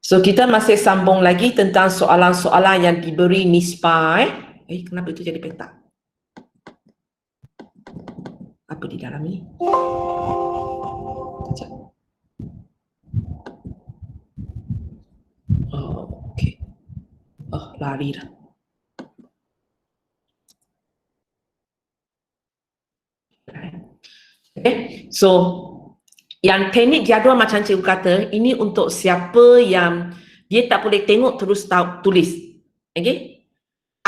So kita masih sambung lagi tentang soalan-soalan yang diberi nisbah. Kenapa itu jadi petak? Apa di dalam ni? Sekejap. Oh, okey. Oh, lari dah. Okay, so yang teknik jadual macam cikgu kata, ini untuk siapa yang dia tak boleh tengok terus tulis. Okay?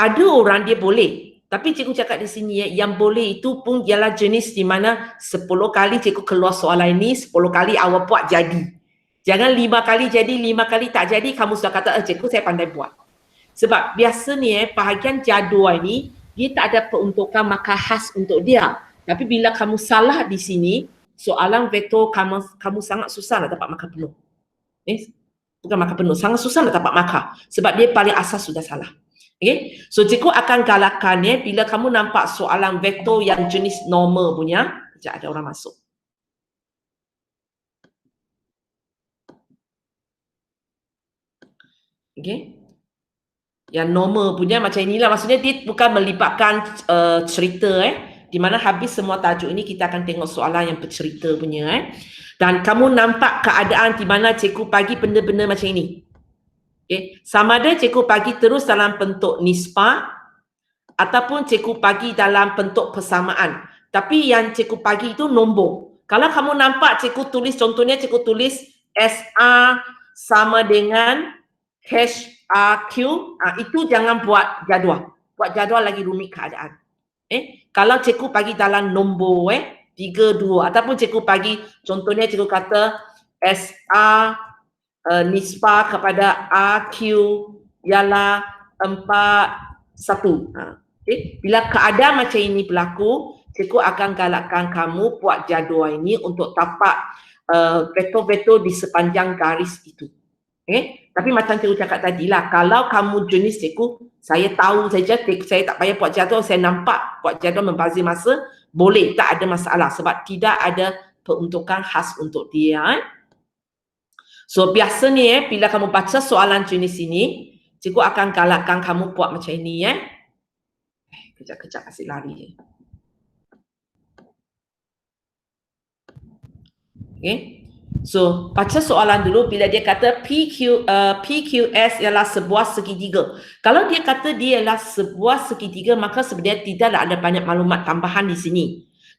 Ada orang dia boleh. Tapi cikgu cakap di sini yang boleh itu pun ialah jenis di mana 10 kali cikgu keluar soalan ini, 10 kali awak buat jadi. Jangan 5 kali jadi, 5 kali tak jadi, kamu sudah kata, cikgu saya pandai buat. Sebab biasanya bahagian jadual ini, dia tak ada peruntukan markah khas untuk dia. Tapi bila kamu salah di sini, soalan vektor kamu sangat susah nak dapat markah penuh. Bukan markah penuh, sangat susah nak dapat markah. Sebab dia paling asas sudah salah. Okay? So cikgu akan galakkan bila kamu nampak soalan vektor yang jenis normal punya, sekejap ada orang masuk. Okay? Yang normal punya macam inilah, maksudnya dia bukan melibatkan cerita di mana habis semua tajuk ini kita akan tengok soalan yang bercerita punya dan kamu nampak keadaan di mana cikgu bagi benda-benda macam ini. Okay. Sama ada cikgu bagi terus dalam bentuk nisbah ataupun cikgu bagi dalam bentuk persamaan. Tapi yang cikgu bagi itu nombor. Kalau kamu nampak cikgu tulis, contohnya cikgu tulis SA sama dengan HRQ, itu jangan buat jadual. Buat jadual lagi rumit keadaan. Kalau cikgu bagi dalam nombor 3, 2 ataupun cikgu bagi, contohnya cikgu kata SA nisbah kepada AQ ialah 4, 1. Okay. Bila keadaan macam ini berlaku, cikgu akan galakkan kamu buat jadual ini untuk tapak vektor-vektor di sepanjang garis itu. Okay. Tapi macam cikgu cakap tadi lah, kalau kamu jenis cikgu, saya tahu saja, saya tak payah buat jadual, saya nampak buat jadual membazir masa, boleh, tak ada masalah sebab tidak ada peruntukan khas untuk dia. So biasanya bila kamu baca soalan jenis ini, cikgu akan galakkan kamu buat macam ini kejap-kejap asyik lari. Okay. So baca soalan dulu bila dia kata PQS ialah sebuah segitiga. Kalau dia kata dia ialah sebuah segitiga, maka sebenarnya tidak ada banyak maklumat tambahan di sini.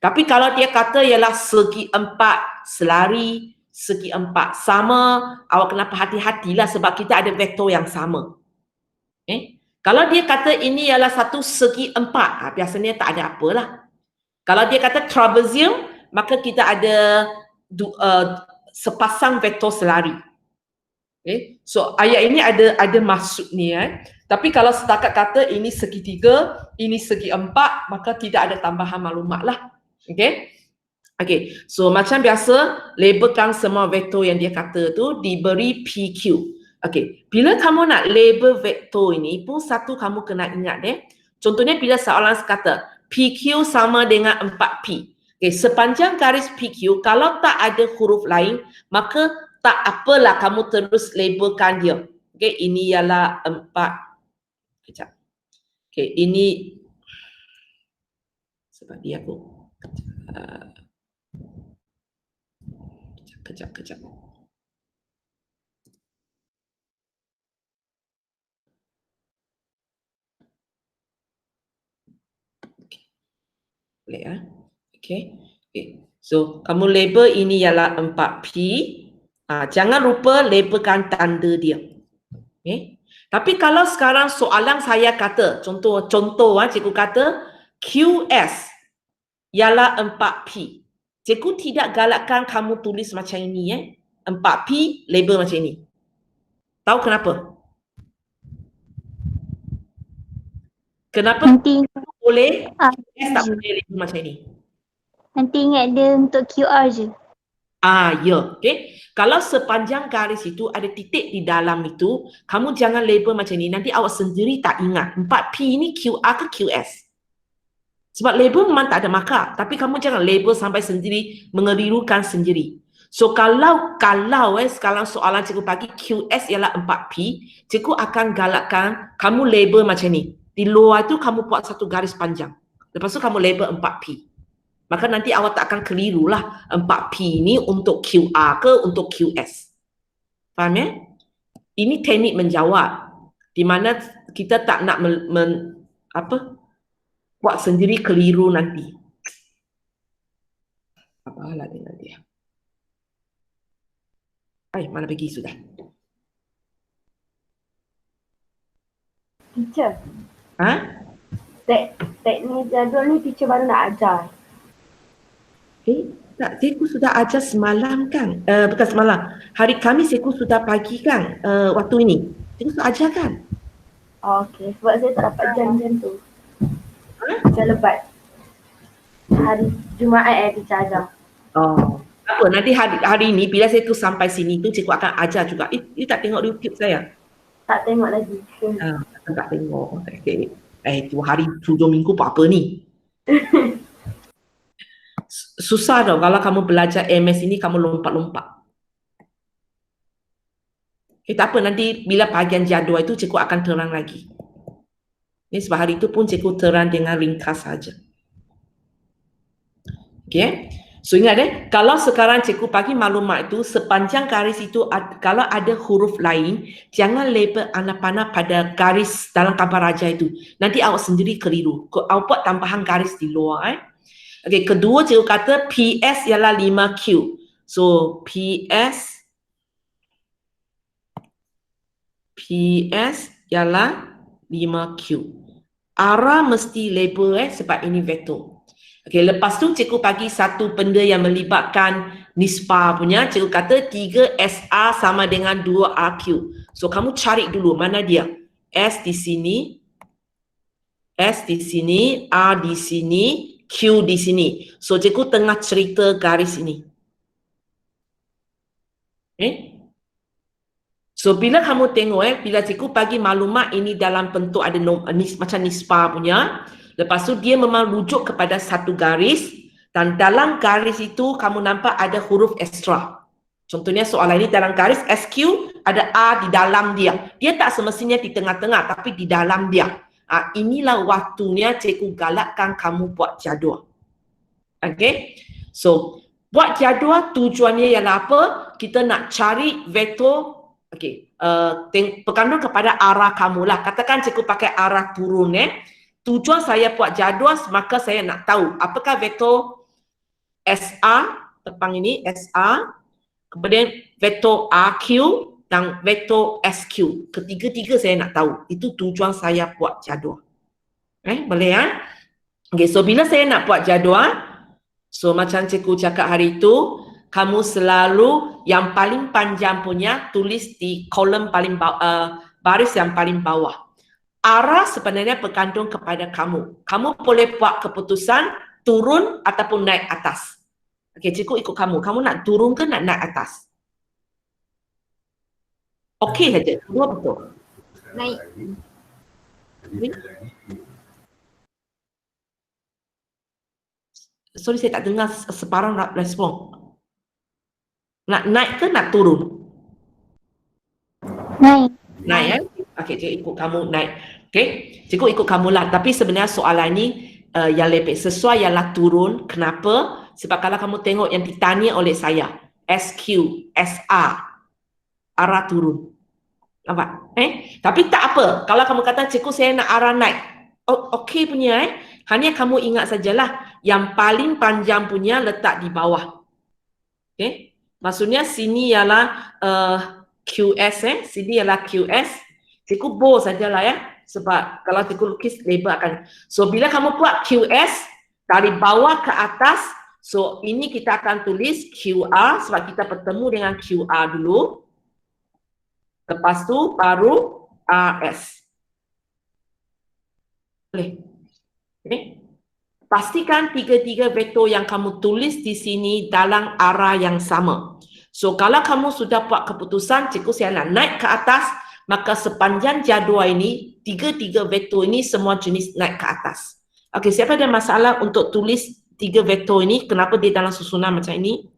Tapi kalau dia kata ialah segi empat selari, segi empat sama, awak kena hati-hatilah sebab kita ada vektor yang sama. Kalau dia kata ini ialah satu segi empat, biasanya tak ada apalah. Kalau dia kata trapezium, maka kita ada sepasang vektor selari. So ayat ini ada maksud ni. Tapi kalau setakat kata ini segitiga, ini segi empat, maka tidak ada tambahan maklumat lah. Okay, so macam biasa, labelkan semua vektor yang dia kata tu diberi PQ. Okay, bila kamu nak label vektor ini pun satu kamu kena ingat Contohnya bila soalan kata PQ sama dengan 4P. Okay, sepanjang garis PQ, kalau tak ada huruf lain, maka tak apalah kamu terus labelkan dia. Okay, ini ialah 4. Kejap. Okay, ini sebab dia aku. Kejap. Boleh Okay. So kamu label ini ialah 4P. Jangan lupa labelkan tanda dia. Tapi kalau sekarang soalan saya kata, contoh cikgu kata QS ialah 4P. Cikgu tidak galakkan kamu tulis macam ini 4P label macam ini. Tahu kenapa? Kenapa nanti boleh QS tak boleh label macam ini? Nanti ingat dia untuk QR je. Ya, okay. Kalau sepanjang garis itu ada titik di dalam itu, kamu jangan label macam ni. Nanti awak sendiri tak ingat 4P ini QR ke QS. Sebab label memang tak ada markah. Tapi kamu jangan label sampai sendiri, mengelirukan sendiri. So kalau sekarang soalan cikgu bagi QS ialah 4P, cikgu akan galakkan kamu label macam ni. Di luar tu kamu buat satu garis panjang. Lepas tu kamu label 4P. Maka nanti awak tak akan keliru lah 4P ni untuk QR ke untuk QS. Faham ya? Ini teknik menjawab. Di mana kita tak nak buat sendiri keliru nanti. Apalah dengan dia. Mana pergi sudah? Teacher, Ha? teknik jadual ni teacher baru nak ajar. Tak, cikgu sudah ajar semalam kan? Bukan semalam. Hari Khamis cikgu sudah pagi kan? Waktu ini. Cikgu sudah ajar kan? Okey, sebab saya tak dapat jam-jam tu. Jam lebat. Hari Jumaat teacher ajar. Oh. Apa, nanti hari ini bila saya tu sampai sini tu cikgu akan ajar juga. You tak tengok YouTube saya? Tak tengok lagi. Tak tengok. Okay. Tu hari 7 minggu buat apa ni? Susah tau kalau kamu belajar MS ini kamu lompat-lompat. Tak apa, nanti bila bahagian jadual itu cikgu akan terang lagi. Ini sebab hari itu pun cikgu terang dengan ringkas saja. Okay. So ingat kalau sekarang cikgu bagi maklumat itu sepanjang garis itu kalau ada huruf lain, jangan label anak panah pada garis dalam gambar raja itu. Nanti awak sendiri keliru. Awak buat tambahan garis di luar. Okey, kedua cikgu kata PS ialah 5Q. So PS ialah 5Q. Arah mesti label sebab ini vektor. Okey, lepas tu cikgu bagi satu benda yang melibatkan nisbah punya. Cikgu kata 3SA sama dengan 2AQ. So kamu cari dulu mana dia. S di sini, S di sini, A di sini, Q di sini. So cikgu tengah cerita garis ini. Okay. So bila kamu tengok bila cikgu bagi maklumat ini dalam bentuk ada macam nisbah punya. Lepas tu dia memang rujuk kepada satu garis dan dalam garis itu kamu nampak ada huruf ekstra. Contohnya soalan ini dalam garis SQ ada A di dalam dia. Dia tak semestinya di tengah-tengah tapi di dalam dia. Inilah waktunya cikgu galakkan kamu buat jadual. Okay. So buat jadual tujuannya ialah apa? Kita nak cari vektor berkandung kepada arah kamu lah. Katakan cikgu pakai arah turun Tujuan saya buat jadual maka saya nak tahu apakah vektor SA tepang ini SA, kemudian vektor AQ dan vektor SQ. Ketiga-tiga saya nak tahu. Itu tujuan saya buat jadual. Boleh ya? Okay, so bila saya nak buat jadual, so macam cikgu cakap hari itu, kamu selalu yang paling panjang punya tulis di kolom paling baris yang paling bawah. Arah sebenarnya bergantung kepada kamu. Kamu boleh buat keputusan turun ataupun naik atas. Okey, cikgu ikut kamu. Kamu nak turun ke nak naik atas? Okey saja. Dua betul. Naik. Sorry, saya tak dengar separuh respon. Nak naik ke nak turun? Naik. Naik ya? Okey, cikgu ikut kamu naik. Okey, cikgu ikut kamu lah. Tapi sebenarnya soalan ni yang lebih sesuai ialah turun. Kenapa? Sebab kalau kamu tengok yang ditanya oleh saya, SQ, SA, arah turun. Nampak? Tapi tak apa. Kalau kamu kata cikgu saya nak arah naik. Okey punya hanya kamu ingat sajalah yang paling panjang punya letak di bawah. Okey? Maksudnya sini ialah QS sini ialah QS. Cikgu bold sajalah ya. Sebab kalau cikgu lukis label akan. So bila kamu buat QS dari bawah ke atas, so ini kita akan tulis QR sebab kita bertemu dengan QR dulu. Lepas tu baru RS. Boleh? Okay. Pastikan tiga-tiga vektor yang kamu tulis di sini dalam arah yang sama. So kalau kamu sudah buat keputusan, cikgu saya nak naik ke atas, maka sepanjang jadual ini, tiga-tiga vektor ini semua jenis naik ke atas. Okey, siapa ada masalah untuk tulis tiga vektor ini? Kenapa dia dalam susunan macam ini?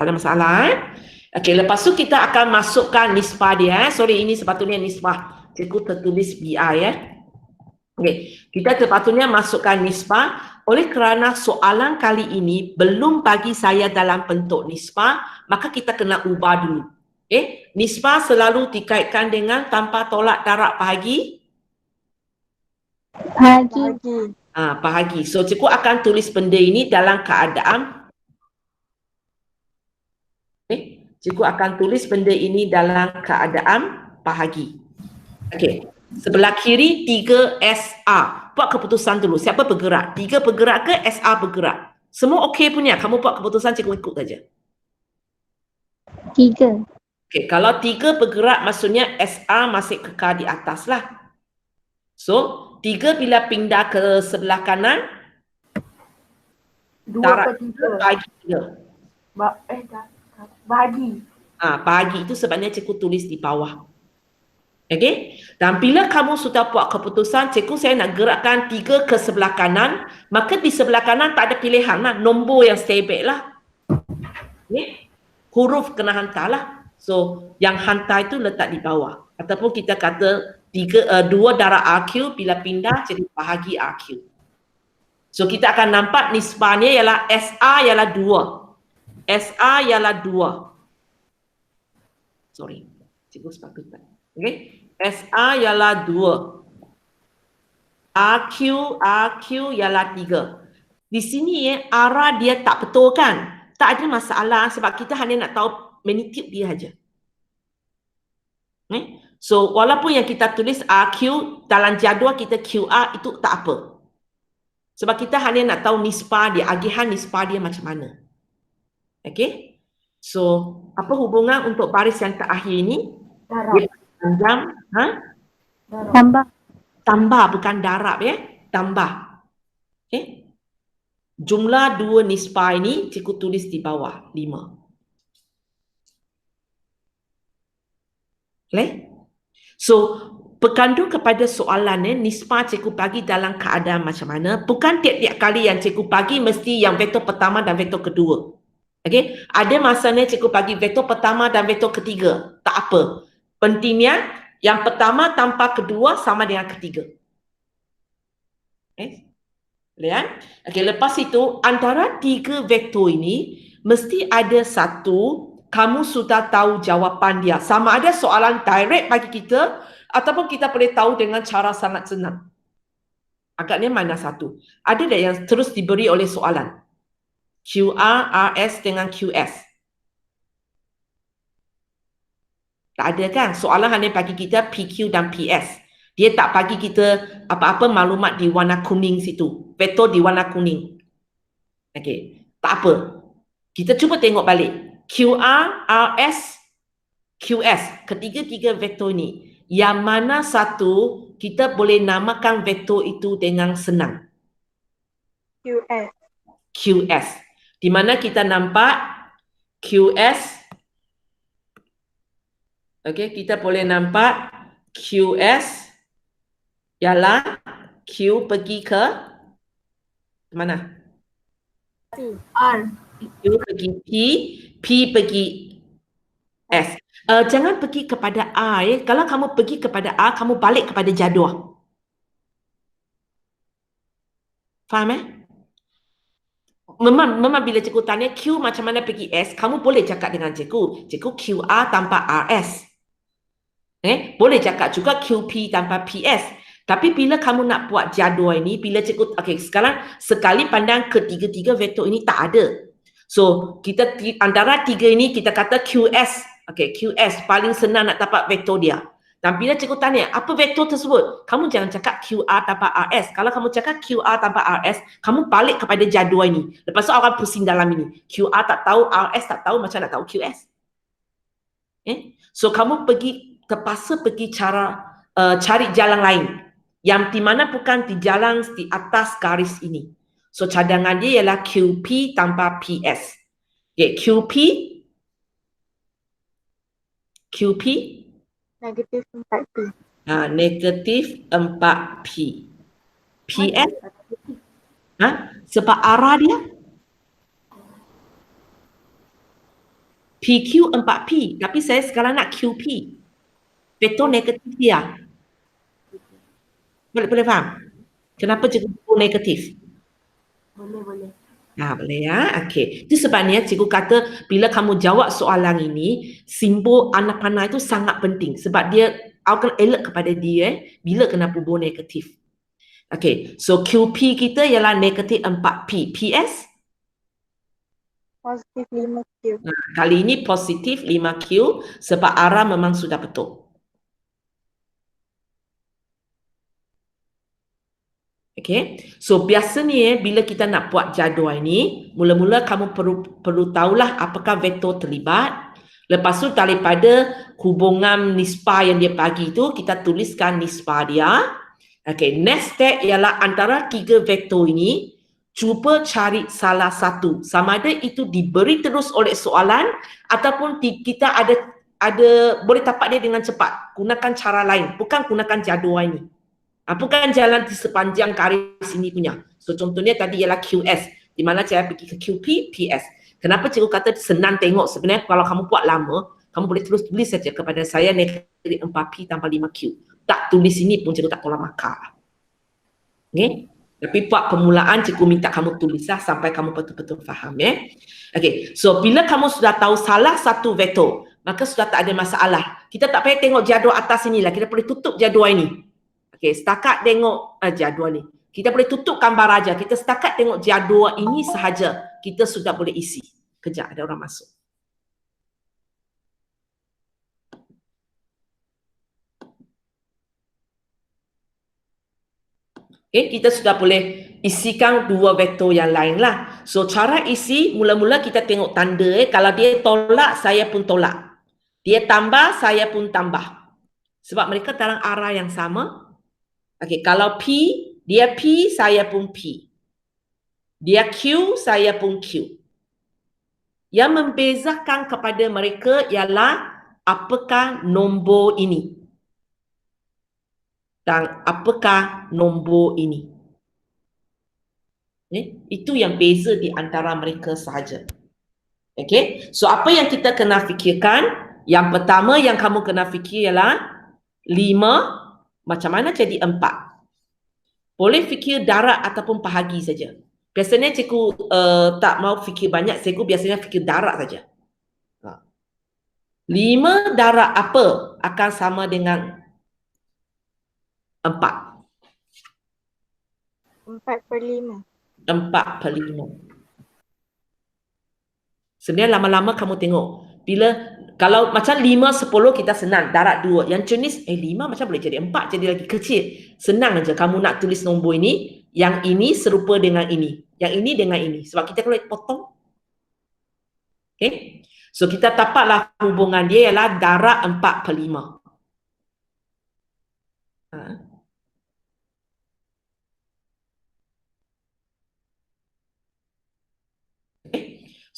Tak ada masalah Okey, lepas tu kita akan masukkan nisbah dia Sorry, ini sepatutnya nisbah. Cikgu tertulis BI Okey, kita sepatutnya masukkan nisbah. Oleh kerana soalan kali ini belum bagi saya dalam bentuk nisbah, maka kita kena ubah dulu. Nisbah selalu dikaitkan dengan tanpa tolak darab bahagi. Bahagi. So cikgu akan tulis benda ini dalam keadaan cikgu akan tulis benda ini dalam keadaan bahagi. Okey. Sebelah kiri 3 SA. Buat keputusan dulu. Siapa bergerak? 3 bergerak ke SA bergerak? Semua okey punya. Kamu buat keputusan, cikgu ikut saja. 3. Okey, kalau 3 bergerak maksudnya SA masih kekal di atas lah. So, 3 bila pindah ke sebelah kanan, 2 darab ke 3 3. bagi 3. Bahagi. Bahagi itu sebabnya cikgu tulis di bawah. Okey? Dan bila kamu sudah buat keputusan, cikgu saya nak gerakkan 3 ke sebelah kanan, maka di sebelah kanan tak ada pilihan lah. Nombor yang stay back lah. Okay? Huruf kena hantar lah. So, yang hantar itu letak di bawah. Ataupun kita kata 2 darab RQ bila pindah jadi bahagi RQ. So, kita akan nampak nisbahnya ialah SA ialah 2. SA ialah 2. Sorry. Cikgu sepatutnya. Okay? SA ialah 2. RQ ialah 3. Di sini arah dia tak betul kan? Tak ada masalah sebab kita hanya nak tahu magnitude dia saja. So, walaupun yang kita tulis RQ dalam jadual kita QR itu tak apa. Sebab kita hanya nak tahu nisbah dia, agihan nisbah dia macam mana. Okay? So, apa hubungan untuk baris yang terakhir ini? Darab. Dia panjang, Tambah. tambah bukan darab tambah. Okay? Jumlah 2 nisbah ini cikgu tulis di bawah 5. Boleh? So, berkandung kepada soalan nisbah cikgu bagi dalam keadaan macam mana, bukan tiap-tiap kali yang cikgu bagi mesti yang vektor pertama dan vektor kedua. Okay? Ada masanya cikgu bagi vektor pertama dan vektor ketiga. Tak apa. Pentingnya yang pertama tanpa kedua sama dengan ketiga. Okay? Boleh Okay, lepas itu antara 3 vektor ini mesti ada satu kamu sudah tahu jawapan dia. Sama ada soalan direct bagi kita ataupun kita boleh tahu dengan cara sangat senang. Agaknya mana satu? Ada tak yang terus diberi oleh soalan? QR, RS dengan QS. Tak ada kan? Soalan hanya bagi kita PQ dan PS. Dia tak bagi kita apa-apa maklumat di warna kuning situ. Vektor di warna kuning. Okey. Tak apa. Kita cuba tengok balik. QR, RS, QS. Ketiga-tiga vektor ini. Yang mana satu kita boleh namakan vektor itu dengan senang? QS. QS. Di mana kita nampak QS. Okey, kita boleh nampak QS ialah Q pergi ke mana? R. Q pergi P pergi S. Jangan pergi kepada R. Kalau kamu pergi kepada R, kamu balik kepada jadual. Faham Memang bila cikgu tanya Q macam mana pergi S, kamu boleh cakap dengan cikgu. Cikgu QR tanpa RS. Boleh cakap juga QP tanpa PS. Tapi bila kamu nak buat jadual ini, bila cikgu, sekarang sekali pandang ketiga-tiga vektor ini tak ada. So, kita antara 3 ini kita kata QS. QS paling senang nak dapat vektor dia. Dan bila cikgu tanya, apa vektor tersebut? Kamu jangan cakap QR tanpa RS. Kalau kamu cakap QR tanpa RS, kamu balik kepada jadual ini. Lepas tu orang pusing dalam ini. QR tak tahu, RS tak tahu, macam nak tahu QS. So, kamu terpaksa pergi cari jalan lain. Yang di mana bukan di jalan di atas garis ini. So, cadangan dia ialah QP tanpa PS. QP Negatif 4P. negatif 4P. PS sebab arah dia PQ 4P. Tapi saya sekarang nak QP. Vektor negatif dia. Boleh faham? Kenapa cikgu negatif? Boleh. Boleh ya. Okey. Itu sebabnya cikgu kata bila kamu jawab soalan ini, simbol anak panah itu sangat penting sebab dia akan alert kepada dia bila kena hubung negatif. Okey. So QP kita ialah negatif 4P. PS? Positif 5Q. Kali ini positif 5Q sebab arah memang sudah betul. Okay. So biasanya bila kita nak buat jadual ini, mula-mula kamu perlu tahulah apakah vektor terlibat. Lepas tu daripada hubungan nisbah yang dia bagi tu, kita tuliskan nisbah dia. Okay. Next step ialah antara tiga vektor ini, cuba cari salah satu. Sama ada itu diberi terus oleh soalan ataupun kita ada boleh dapat dia dengan cepat. Gunakan cara lain, bukan gunakan jadual ini. Bukan jalan di sepanjang garis ini punya. So contohnya tadi ialah QS, di mana saya pergi ke QP, PS. Kenapa cikgu kata senang tengok sebenarnya kalau kamu buat lama, kamu boleh terus tulis saja kepada saya negatif 4P tambah 5Q. Tak tulis ini pun cikgu tak tolak markah. Okay? Tapi buat permulaan cikgu minta kamu tulislah sampai kamu betul-betul faham. Okay. So bila kamu sudah tahu salah satu vektor, maka sudah tak ada masalah. Kita tak payah tengok jadual atas inilah. Kita boleh tutup jadual ini. Okay, setakat tengok jadual ni. Kita boleh tutup gambar aja. Kita setakat tengok jadual ini sahaja. Kita sudah boleh isi. Kejap ada orang masuk. Okay, kita sudah boleh isikan dua vektor yang lain lah. So cara isi, mula-mula kita tengok tanda. Kalau dia tolak, saya pun tolak. Dia tambah, saya pun tambah. Sebab mereka dalam arah yang sama. Okay, kalau P, dia P, saya pun P. Dia Q, saya pun Q. Yang membezakan kepada mereka ialah apakah nombor ini. Dan apakah nombor ini. Itu yang beza di antara mereka sahaja. Okay, so apa yang kita kena fikirkan? Yang pertama yang kamu kena fikir ialah 5 macam mana jadi 4. Boleh fikir darab ataupun bahagi saja. Biasanya cikgu tak mau fikir banyak, cikgu biasanya fikir darab saja. 5 darab apa akan sama dengan 4? 4/5. 4/5. Sebenarnya lama-lama kamu tengok. Kalau macam 5/10 kita senang, darab 2. Yang jenis 5 macam boleh jadi 4, jadi lagi kecil. Senang aja kamu nak tulis nombor ini, yang ini serupa dengan ini, yang ini dengan ini. Sebab kita kalau potong. Okay. So kita dapatlah hubungan dia ialah darab 4/5.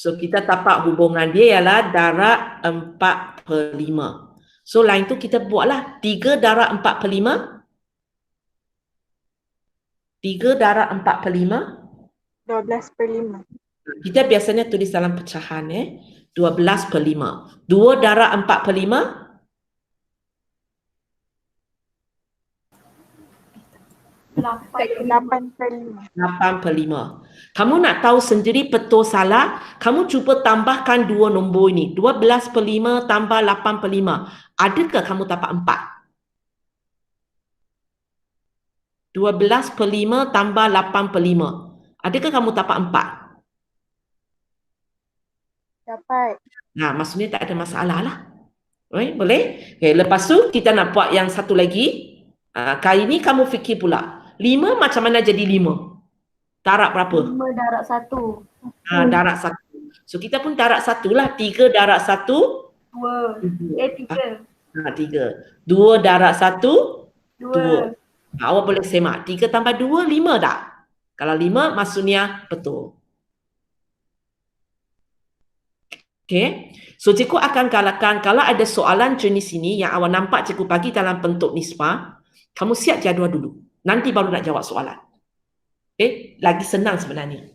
So kita dapat hubungan dia ialah darab 4/5. So lain tu kita buatlah 3 darab 4/5. 3 darab 4/5. 12/5. Kita biasanya tulis dalam pecahan 12/5. 2 darab 4/5. 8/5. 8/5. Kamu nak tahu sendiri betul salah, kamu cuba tambahkan dua nombor ini. 12/5 tambah 8/5. Adakah kamu dapat 4? 12/5 tambah 8/5. Adakah kamu dapat 4? Dapat. Nah, maksudnya tak ada masalah lah. Boleh? Okay, lepas tu kita nak buat yang satu lagi. Kali ni kamu fikir pula. 5 macam mana jadi 5? Darab berapa? 5 darab 1. Darab 1. So kita pun darab 1 lah. 3 darab 1. 2. 3. 3. 2 darab 1. 2. Awak boleh semak. 3 tambah 2, 5 tak? Kalau 5 maksudnya betul. Okay. So cikgu akan galakkan kalau ada soalan jenis ini yang awak nampak cikgu bagi dalam bentuk nisbah, kamu siap jadual dulu. Nanti baru nak jawab soalan. Okay. Lagi senang sebenarnya.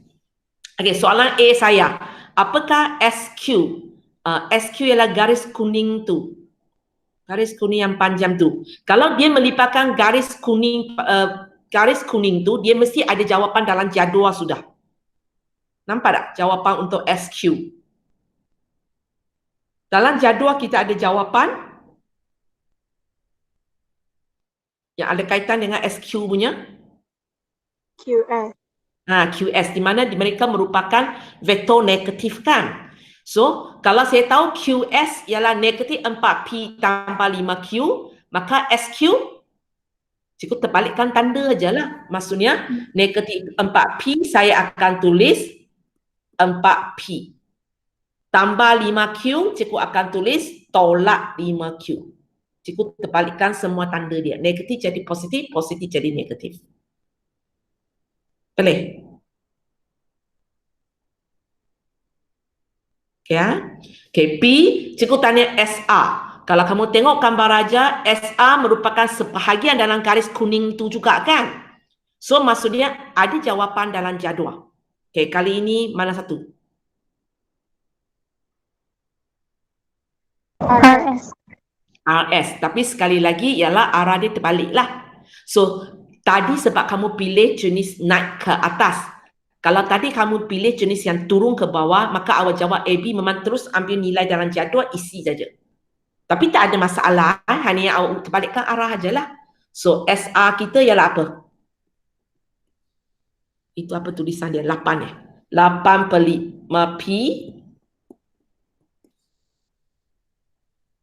Okay, soalan A saya. Apakah SQ SQ ialah garis kuning tu. Garis kuning yang panjang tu. Kalau dia melipatkan garis kuning tu, dia mesti ada jawapan dalam jadual sudah. Nampak tak jawapan untuk SQ? Dalam jadual kita ada jawapan yang ada kaitan dengan SQ punya. QS. QS di mana mereka merupakan vektor negatif kan. So, kalau saya tahu QS ialah negatif 4P tambah 5Q, maka SQ cikgu terbalikkan tanda aja lah. Maksudnya negatif 4P saya akan tulis 4P. Tambah 5Q, cikgu akan tulis tolak 5Q. Cikgu terbalikkan semua tanda dia. Negatif jadi positif, positif jadi negatif. Boleh? Ya. Okay, P, cikgu tanya SA. Kalau kamu tengok gambar raja, SA merupakan sebahagian dalam garis kuning itu juga kan? So, maksudnya ada jawapan dalam jadual. Okay, kali ini mana satu? RS. RS. Tapi sekali lagi ialah arah dia terbalik lah. So, tadi sebab kamu pilih jenis naik ke atas. Kalau tadi kamu pilih jenis yang turun ke bawah, maka awak jawab AB memang terus ambil nilai dalam jadual, isi saja. Tapi tak ada masalah, hanya yang awak terbalikkan arah sajalah. So, SR kita ialah apa? Itu apa tulisan dia? 8 ya? 8/5P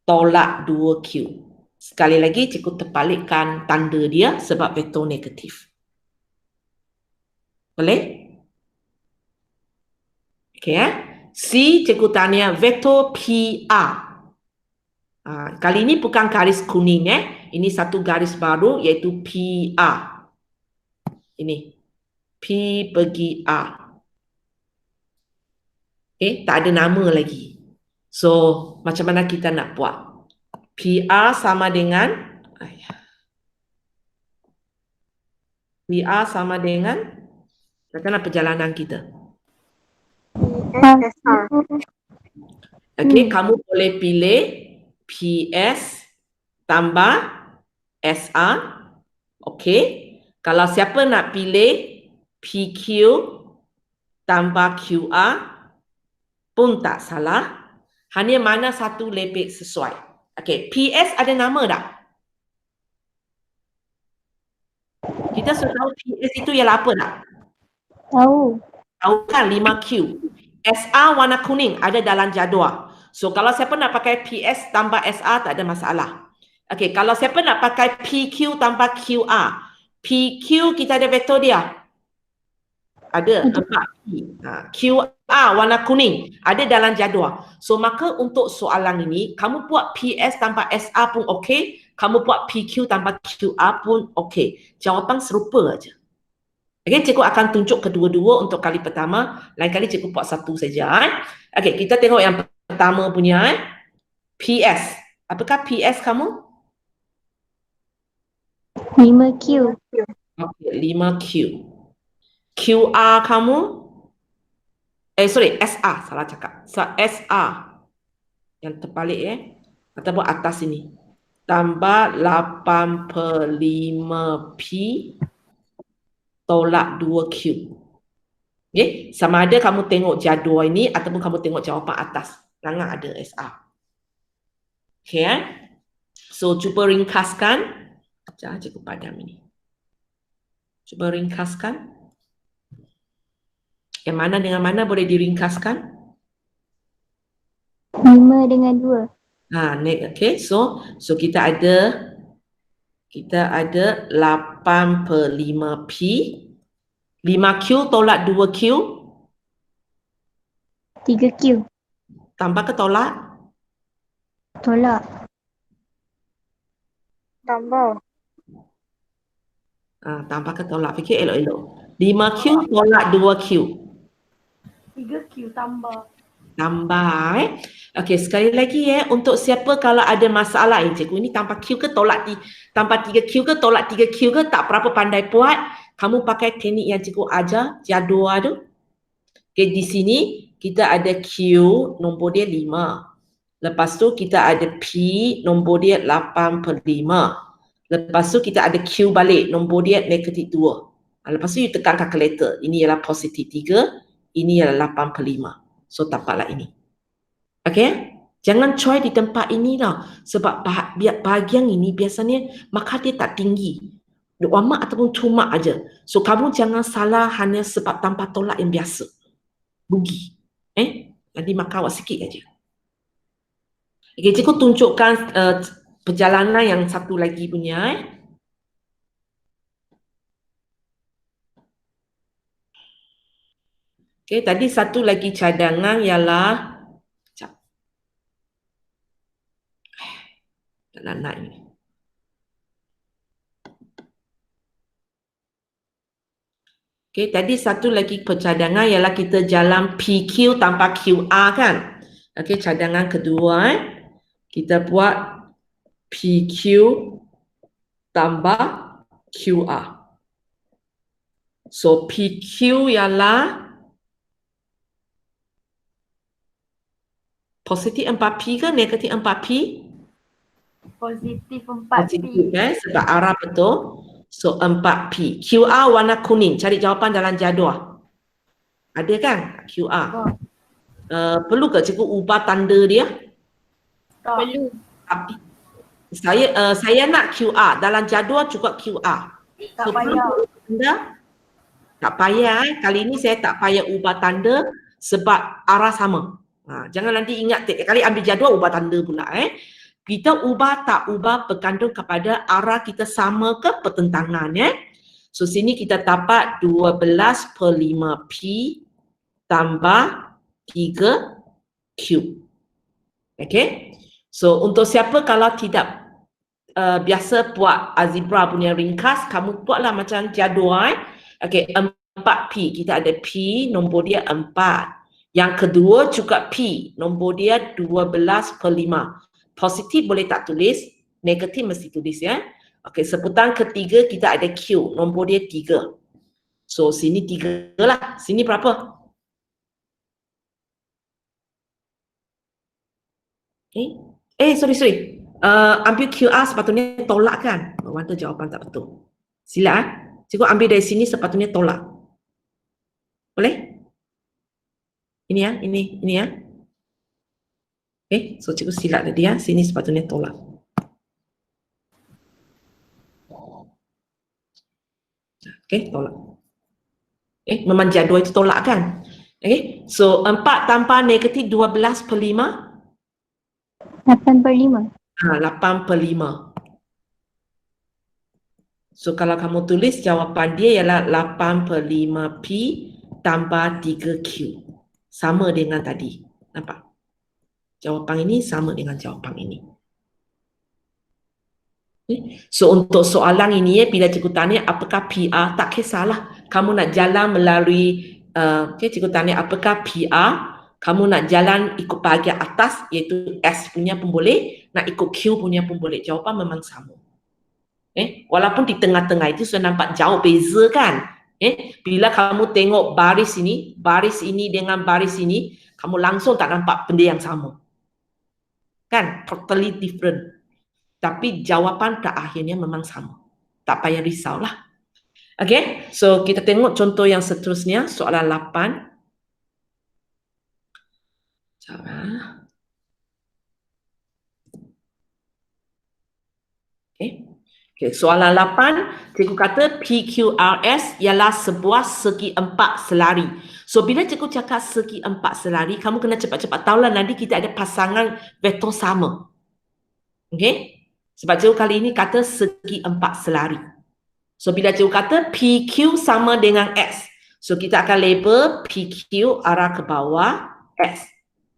tolak 2Q. Sekali lagi, cikgu terbalikkan tanda dia sebab vektor negatif. Boleh? Okey ya. C, cikgu tanya vektor PR. Kali ini bukan garis kuning Ini satu garis baru iaitu PR. Ini. P pergi R. Okay, tak ada nama lagi. So, macam mana kita nak buat? PR sama dengan bagaimana perjalanan kita? PSSR. Okay, kamu boleh pilih PS tambah SR. Okay. Kalau siapa nak pilih PQ tambah QR pun tak salah. Hanya mana satu lebih sesuai. Okay, PS ada nama tak? Kita sudah tahu PS itu ialah apa tak? Tahu. Tahu kan 5Q. SR warna kuning ada dalam jadual. So kalau siapa nak pakai PS tambah SR tak ada masalah. Okay, kalau siapa nak pakai PQ tambah QR. PQ kita ada vektor dia. Ada 4P. QR warna kuning ada dalam jadual. So maka untuk soalan ini kamu buat PS tambah SR pun okey, kamu buat PQ tambah QR pun okey. Jawapan serupa aja. Okey, cikgu akan tunjuk kedua-dua untuk kali pertama, lain kali cikgu buat satu saja. Okey, kita tengok yang pertama punya PS. Apakah PS kamu? 5Q. Okey, 5Q. QR kamu? SR, salah cakap. SR. Yang terbalik ataupun atas ini. Tambah 8/5P tolak 2Q. Okay? Sama ada kamu tengok jadual ini ataupun kamu tengok jawapan atas. Jangan ada SR. Okay, So, cuba ringkaskan. Sekejap, cikgu padam ini. Cuba ringkaskan. Yang mana dengan mana boleh diringkaskan? 5 dengan 2. Okay, so kita ada 8/5P. 5Q tolak 2Q. 3Q. Tambah ke tolak? Tolak. Tambah. Tambah ke tolak? Fikir elok-elok. 5Q tolak 2Q. 3Q tambah. Tambah Okey, sekali lagi untuk siapa kalau ada masalah cikgu ini tambah Q ke tolak tambah 3Q ke tolak 3Q ke tak berapa pandai buat, kamu pakai teknik yang cikgu ajar jadual tu. Okey, di sini kita ada Q nombor dia 5. Lepas tu kita ada P, nombor dia 8/5. Lepas tu kita ada Q balik, nombor dia -2. Lepas tu you tekan calculator. Ini ialah positif 3, ini ialah 8/5. So dapatlah ini. Okay? Jangan try di tempat ini lah. Sebab bahagian ini biasanya markah dia tak tinggi. 1 mark ataupun 2 mark aja. So kamu jangan salah hanya sebab tanpa tolak yang biasa. Rugi. Nanti markah awak sikit aja. Okay, cikgu tunjukkan perjalanan yang satu lagi punya. Okay, tadi satu lagi cadangan ialah nak naik ni. Okay, tadi satu lagi percadangan ialah kita jalan PQ tanpa QR kan. Okay, cadangan kedua kita buat PQ tambah QR. So PQ ialah positif 4P ke negatif 4P? Positif 4P. Positif sebab arah betul. So 4P. QR warna kuning. Cari jawapan dalam jadual. Ada kan QR? Perlu ke cikgu ubah tanda dia? Perlu. Saya nak QR. Dalam jadual juga QR. Tak payah. Tak payah. Kali ini saya tak payah ubah tanda sebab arah sama. Jangan nanti ingat tiap kali ambil jadual ubah tanda pula. Kita ubah tak ubah bergantung kepada arah kita sama ke pertentangan. So sini kita dapat 12/5P tambah 3Q. Okay. So untuk siapa kalau tidak biasa buat algebra punya ringkas, kamu buatlah macam jadual. Okay, 4P. Kita ada P, nombor dia 4. Yang kedua juga P, nombor dia 12/5. Positif boleh tak tulis, negatif mesti tulis ya. Okey, sebutan ketiga kita ada Q, nombor dia 3. So sini 3 lah. Sini berapa? Sorry. Ambil QR sepatutnya tolak kan? Warna jawapan tak betul. Sila cikgu ambil dari sini sepatutnya tolak. Boleh? Ini ya. So cikgu silap tadi ya. Sini sepatutnya tolak. Tolak. Memang jadual itu tolak kan? So 4 tanpa negatif 12/5. 8/5. 8/5. So kalau kamu tulis jawapan dia ialah 8/5P tambah 3Q. Sama dengan tadi. Nampak? Jawapan ini sama dengan jawapan ini. So untuk soalan ini bila cikgu tanya apakah PR, tak kisahlah. Kamu nak jalan melalui cikgu tanya apakah PR, kamu nak jalan ikut bahagian atas iaitu S punya pun boleh, nak ikut Q punya pun boleh. Jawapan memang sama. Walaupun di tengah-tengah itu sudah nampak jauh beza kan? Bila kamu tengok baris ini dengan baris ini, kamu langsung tak nampak benda yang sama. Kan? Totally different. Tapi jawapan ke akhirnya memang sama. Tak payah risaulah. Okay, so kita tengok contoh yang seterusnya, soalan 8. Okay, soalan 8, cikgu kata PQRS ialah sebuah segi 4 selari. So bila cikgu cakap segi 4 selari, kamu kena cepat-cepat tahulah nanti kita ada pasangan vektor sama. Okay? Sebab cikgu kali ini kata segi 4 selari. So bila cikgu kata PQ sama dengan S, so kita akan label PQ arah ke bawah S.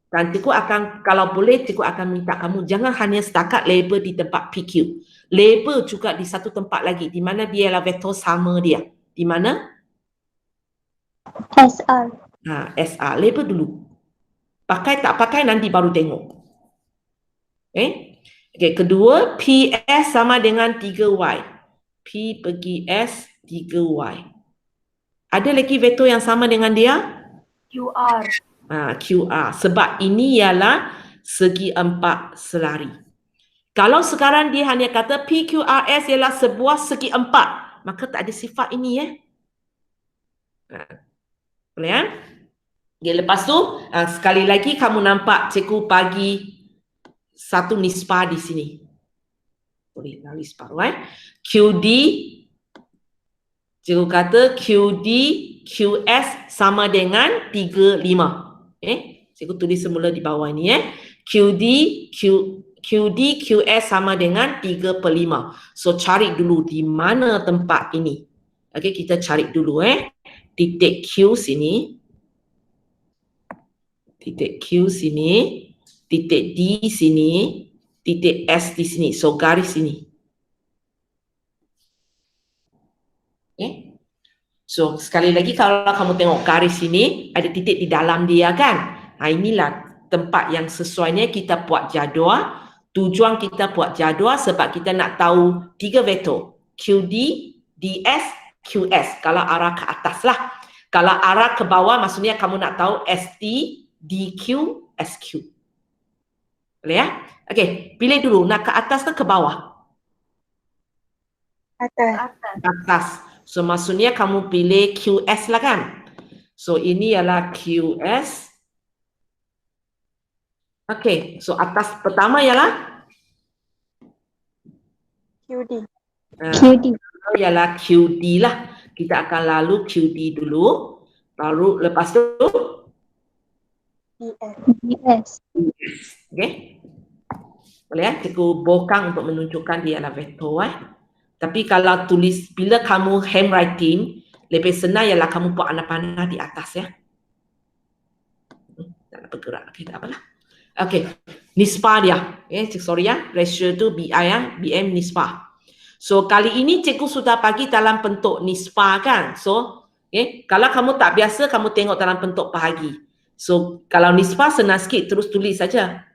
Dan cikgu akan, kalau boleh cikgu akan minta kamu jangan hanya setakat label di tempat PQ. Label juga di satu tempat lagi, di mana dia adalah vektor sama dia. Di mana? SR. SR. Label dulu. Pakai tak pakai nanti baru tengok. Okay, kedua, PS sama dengan 3Y. P pergi S, 3Y. Ada lagi vektor yang sama dengan dia? QR. QR. Sebab ini ialah segi 4 selari. Kalau sekarang dia hanya kata PQRS ialah sebuah segi 4, maka tak ada sifat ini ya. Boleh kan? Okay, lepas tu sekali lagi kamu nampak cikgu bagi satu nisbah di sini. Boleh lari separuh QD, cikgu kata QD QS sama dengan 35. Cikgu tulis semula di bawah ini QD QS sama dengan 3/5. So cari dulu di mana tempat ini. Okey, kita cari dulu titik Q sini. Titik Q sini, titik D sini, titik S di sini. So garis sini. Okay. So sekali lagi kalau kamu tengok garis sini, ada titik di dalam dia kan. Inilah tempat yang sesuainya kita buat jadual. Tujuan kita buat jadual sebab kita nak tahu 3 vektor. QD, DS, QS. Kalau arah ke atas lah. Kalau arah ke bawah maksudnya kamu nak tahu ST, DQ, SQ. Boleh ya? Okey, pilih dulu nak ke atas ke bawah? Atas. So maksudnya kamu pilih QS lah kan? So ini ialah QS. Okey, so atas pertama ialah QD. Ialah QD lah. Kita akan lalu QD dulu. Baru lepas tu DS. Okey. Boleh ya? Cikgu bokang untuk menunjukkan dia adalah vektor Tapi kalau tulis, bila kamu handwriting, lebih senang ialah kamu buat panah-panah di atas ya. Tak nak bergerak, okay, tak apalah. Okey, nisbah dia. Sorry ratio tu BI BM nisbah. So kali ini cikgu sudah bagi dalam bentuk nisbah kan. So, kalau kamu tak biasa, kamu tengok dalam bentuk bahagi. So, kalau nisbah senang sikit, terus tulis saja.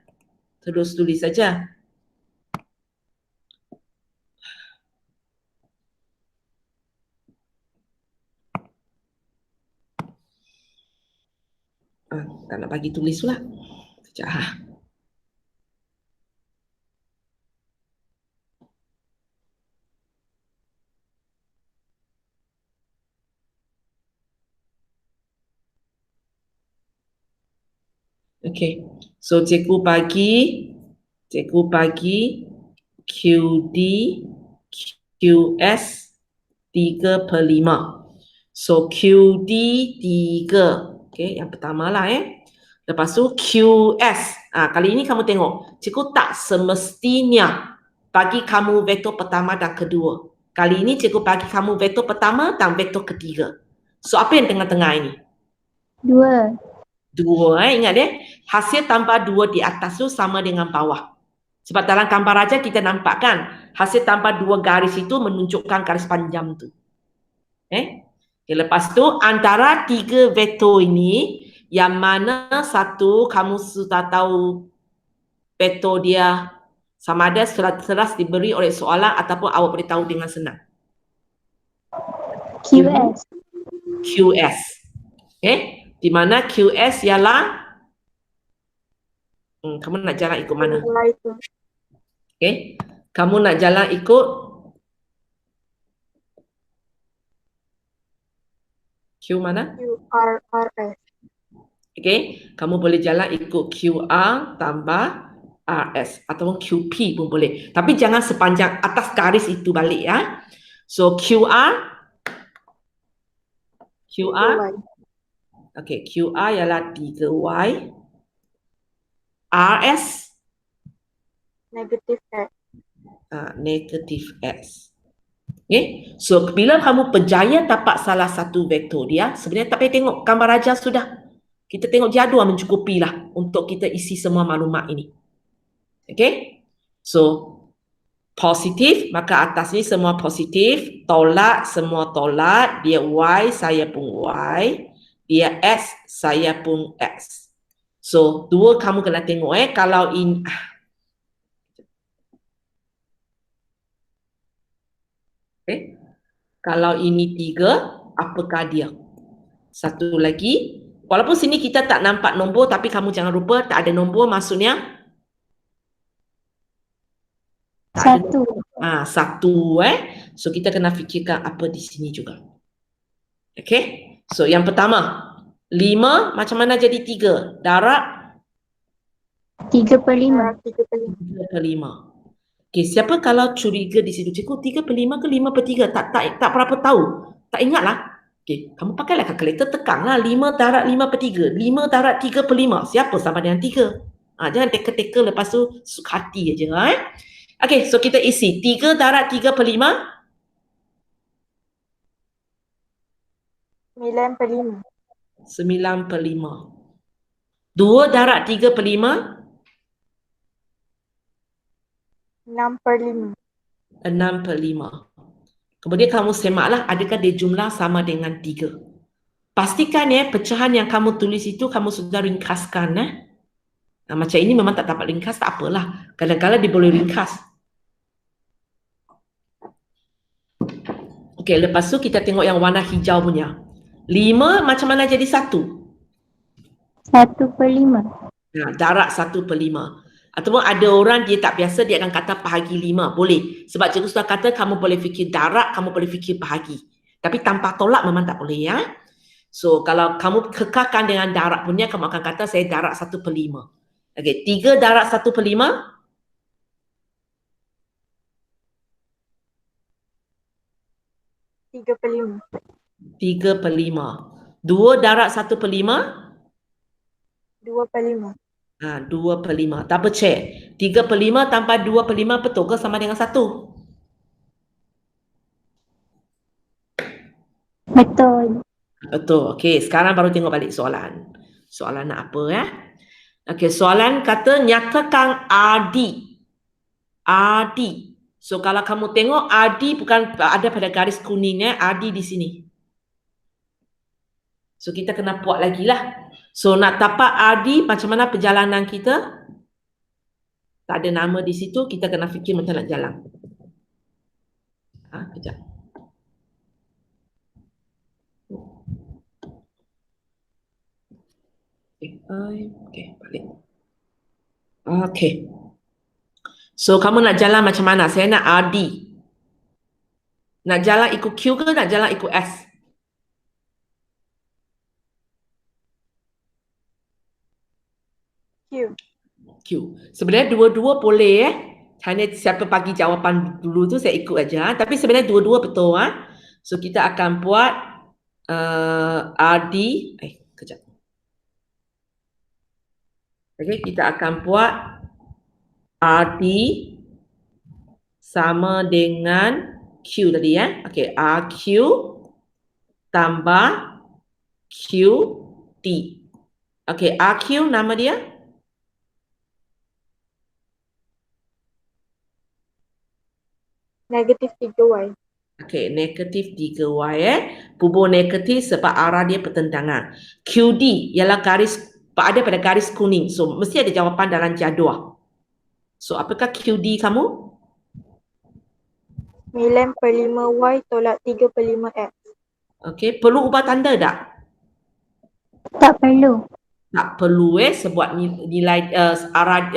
Tak nak bagi tulis pula. Sekejap. Okey. So cikgu bagi QD QS 3/5. So QD 3. Okey, yang pertama lah Lepas tu QS. Kali ini kamu tengok, cikgu tak semestinya bagi kamu vektor pertama dan kedua. Kali ini cikgu bagi kamu vektor pertama dan vektor ketiga. So apa yang tengah-tengah ini? 2, ingat hasil tambah 2 di atas tu sama dengan bawah. Sebab dalam gambar aja kita nampak kan, hasil tambah 2 garis itu menunjukkan garis panjang tu. Lepas tu antara 3 vektor ini, yang mana satu kamu sudah tahu vektor dia sama ada seras diberi oleh soalan ataupun awak boleh tahu dengan senang. QS. Di mana QS ialah kamu nak jalan ikut mana? Kamu nak jalan ikut Q mana? QRRS. Kamu boleh jalan ikut QR tambah RS ataupun QP pun boleh. Tapi jangan sepanjang atas garis itu balik ya. So QR QR ialah 3Y. RS negatif X. So bila kamu berjaya dapat salah satu vektor dia, sebenarnya tak payah tengok gambar aja sudah. Kita tengok jadual mencukupi lah untuk kita isi semua maklumat ini. So positif, maka atas ni semua positif, tolak semua tolak, dia Y, saya pun Y, dia X, saya pun X. So, 2 kamu kena tengok kalau ini kalau ini 3, apakah dia? Satu lagi, walaupun sini kita tak nampak nombor, tapi kamu jangan lupa tak ada nombor maksudnya Tak ada. Satu. Satu So kita kena fikirkan apa di sini juga. Okay. So yang pertama, 5 macam mana jadi 3? Darab 3/5. 3/5. Okay, siapa kalau curiga di situ? Cikgu 3/5 ke 5/3? Tak berapa tahu. Tak ingat lah. Okay, kamu pakailah kalkulator, tekanlah 5 darab 5/3. 5 darab 3/5. Siapa sama dengan 3? Jangan teka-teka lepas tu suka hati je. Okay, so kita isi 3 darab 3/5. 9/5. 9/5. 2 darab 3/5. 6/5. 6/5. Kemudian kamu semaklah adakah dia jumlah sama dengan 3. Pastikan pecahan yang kamu tulis itu kamu sudah ringkaskan. Macam ini memang tak dapat ringkas, tak apalah. Kadang-kadang dia boleh ringkas. Okey, lepas tu kita tengok yang warna hijau punya. 5 macam mana jadi 1? 1/5. Darab 1/5. Ataupun ada orang dia tak biasa, dia akan kata bahagi 5. Boleh. Sebab cikgu sudah kata kamu boleh fikir darab, kamu boleh fikir bahagi. Tapi tanpa tolak memang tak boleh So kalau kamu kekalkan dengan darab punya, kamu akan kata saya darab 1/5. Okey, 3 darab 1/5. 3/5. 3/5. 2 darab 1/5. 2/5. 2/5. Double check. 3/5 tambah 2/5 betul ke sama dengan 1? Betul. Betul. Okey, sekarang baru tengok balik soalan. Soalan nak apa Okey, soalan kata nyatakan ardi. Ardi. So kalau kamu tengok ardi bukan ada pada garis kuning ardi di sini. So kita kena buat lagi lah. So nak dapat ardi macam mana perjalanan kita? Tak ada nama di situ, kita kena fikir macam nak jalan. Kejap. Okay, balik. Okay. So kamu nak jalan macam mana? Saya nak RD. Nak jalan ikut Q ke nak jalan ikut S? Q. Sebenarnya dua-dua boleh Hanya siapa bagi jawapan dulu tu saya ikut aja. Tapi sebenarnya dua-dua betul So kita akan buat RD. Kejap. Okay, kita akan buat RD sama dengan Q tadi Okay, RQ tambah QT. Okay, RQ nama dia? Negatif 3Y. Okay, negatif 3Y Kubur negatif sebab arah dia pertentangan. QD ialah garis, ada pada garis kuning. So, mesti ada jawapan dalam jadual. So, apakah QD kamu? 9/5Y tolak 3/5X. Okay, perlu ubah tanda tak? Tak perlu. Tak perlu sebab nilai arah